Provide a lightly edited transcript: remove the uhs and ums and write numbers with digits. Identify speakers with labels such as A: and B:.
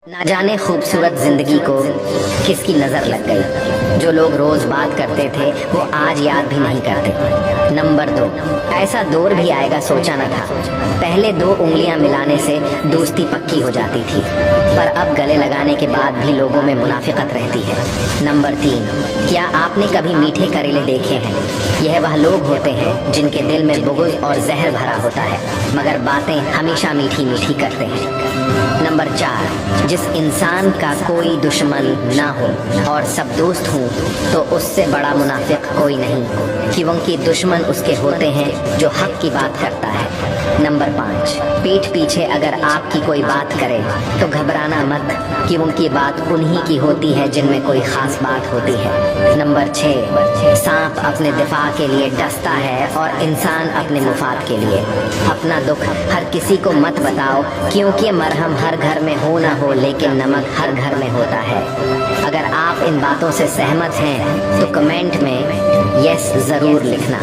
A: ना जाने खूबसूरत जिंदगी को किसकी नजर लग गई। जो लोग रोज बात करते थे वो आज याद भी नहीं करते। नंबर 2, ऐसा दौर भी आएगा सोचा न था। पहले 2 उंगलियां मिलाने से दोस्ती पक्की हो जाती थी, पर अब गले लगाने के बाद भी लोगों में मुनाफिकत रहती है। नंबर 3, क्या आपने कभी मीठे करेले देखे हैं? यह वह लोग होते हैं जिनके दिल में बुग़्ज़ और जहर भरा होता है, मगर बातें हमेशा मीठी मीठी करते हैं। नंबर 4, जिस इंसान का कोई दुश्मन ना हो और सब दोस्त हों तो उससे बड़ा मुनाफिक कोई नहीं, क्योंकि दुश्मन उसके होते हैं जो हक की बात करता है। नंबर 5, पीठ पीछे अगर आपकी कोई बात करे तो घबराना मत, क्योंकि बात उन्हीं की होती है जिनमें कोई खास बात होती है। नंबर 6, सांप अपने दिफा के लिए डसता है और इंसान अपने मुफाद के लिए। अपना दुख हर किसी को मत बताओ, क्योंकि मरहम हर घर में हो ना हो लेकिन नमक हर घर में होता है। अगर आप इन बातों से सहमत हैं तो कमेंट में यस ज़रूर लिखना।